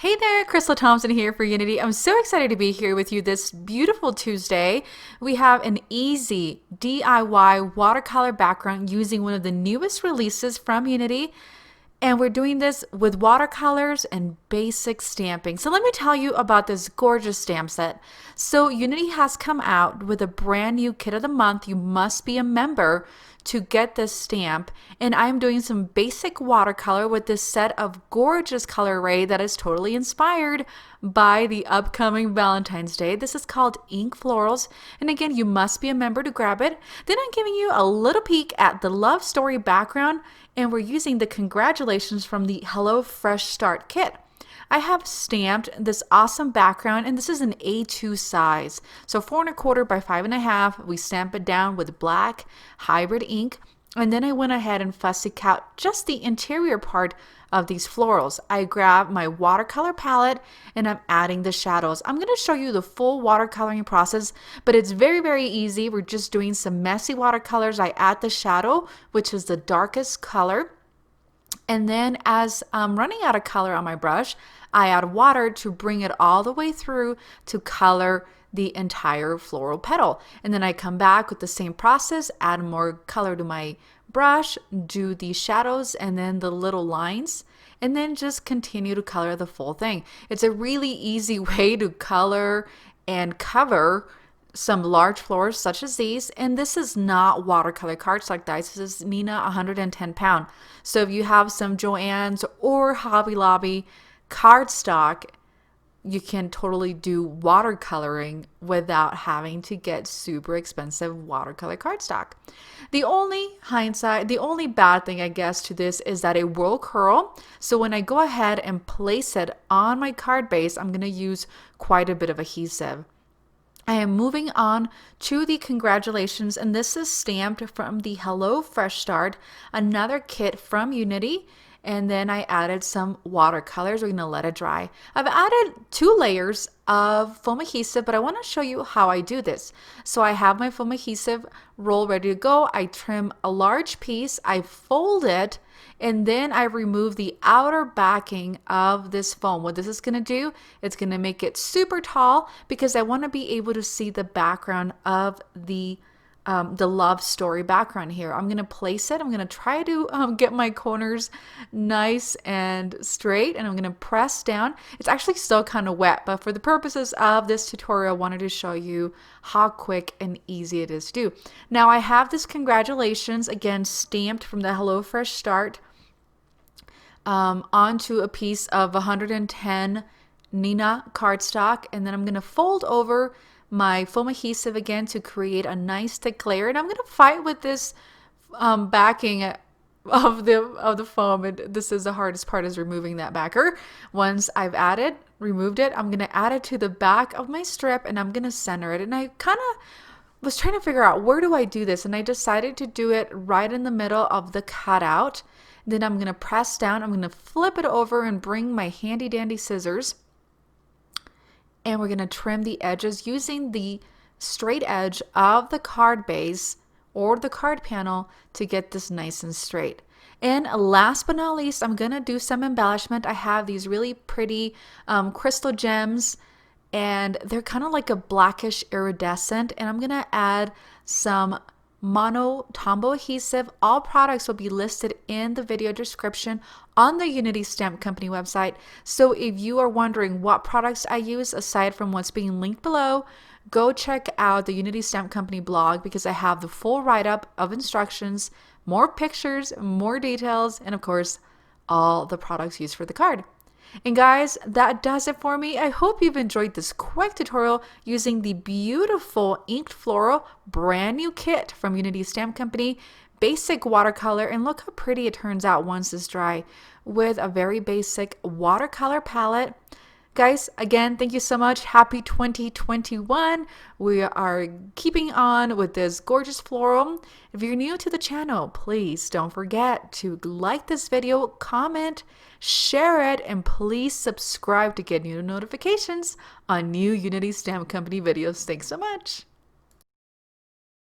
Hey there, Crystal Thompson here for Unity. I'm so excited to be here with you this beautiful Tuesday. We have an easy DIY watercolor background using one of the newest releases from Unity. And we're doing this with watercolors and basic stamping. So let me tell you about this gorgeous stamp set. So Unity has come out with a brand new kit of the month. You must be a member to get this stamp. And I'm doing some basic watercolor with this set of gorgeous color array that is totally inspired by the upcoming Valentine's Day. This is called Ink Florals. And again, you must be a member to grab it. Then I'm giving you a little peek at the love story background, and we're using the congratulations from the Hello Fresh Start kit. I have stamped this awesome background, and this is an A2 size. So 4¼ by 5½. We stamp it down with black hybrid ink. And then I went ahead and fussy cut just the interior part of these florals. I grab my watercolor palette and I'm adding the shadows. I'm going to show you the full watercoloring process, but it's very, very easy. We're just doing some messy watercolors. I add the shadow, which is the darkest color. And then as I'm running out of color on my brush, I add water to bring it all the way through to color the entire floral petal. And then I come back with the same process, add more color to my brush, do the shadows and then the little lines, and then just continue to color the full thing. It's a really easy way to color and cover some large flowers such as these. And this is not watercolor cardstock, guys. This is Nina 110 pound. So if you have some Joann's or Hobby Lobby cardstock, you can totally do watercoloring without having to get super expensive watercolor cardstock. The only bad thing I guess to this is that it will curl. So when I go ahead and place it on my card base, I'm going to use quite a bit of adhesive. I am moving on to the congratulations, and this is stamped from the Hello Fresh Start, another kit from Unity. And then I added some watercolors. We're going to let it dry. I've added 2 layers of foam adhesive, but I want to show you how I do this. So I have my foam adhesive roll ready to go. I trim a large piece, I fold it, and then I remove the outer backing of this foam. What this is going to do, it's going to make it super tall because I want to be able to see the background of the love story background here. I'm going to place it. I'm going to try to get my corners nice and straight, and I'm going to press down. It's actually still kind of wet, but for the purposes of this tutorial, I wanted to show you how quick and easy it is to do. Now I have this congratulations, again, stamped from the Hello Fresh Start onto a piece of 110 Nina cardstock, and then I'm going to fold over my foam adhesive again to create a nice thick layer. And I'm going to fight with this backing of the foam. And this is the hardest part, is removing that backer. Once I've removed it, I'm going to add it to the back of my strip, and I'm going to center it. And I kind of was trying to figure out, where do I do this? And I decided to do it right in the middle of the cutout. Then I'm going to press down. I'm going to flip it over and bring my handy dandy scissors, and we're going to trim the edges using the straight edge of the card base or the card panel to get this nice and straight. And last but not least, I'm going to do some embellishment. I have these really pretty crystal gems, and they're kind of like a blackish iridescent, and I'm going to add some mono tombow adhesive. All products will be listed in the video description on the Unity Stamp Company website. So if you are wondering what products I use aside from what's being linked below, go check out the Unity Stamp Company blog, because I have the full write-up of instructions, more pictures, more details, and of course all the products used for the card. And guys, that does it for me. I hope you've enjoyed this quick tutorial using the beautiful inked floral brand new kit from Unity Stamp Company, basic watercolor, and look how pretty it turns out once it's dry, with a very basic watercolor palette. Guys, again, thank you so much. Happy 2021. We are keeping on with this gorgeous floral. If you're new to the channel, please don't forget to like this video, comment, share it, and please subscribe to get new notifications on new Unity Stamp Company videos. Thanks so much.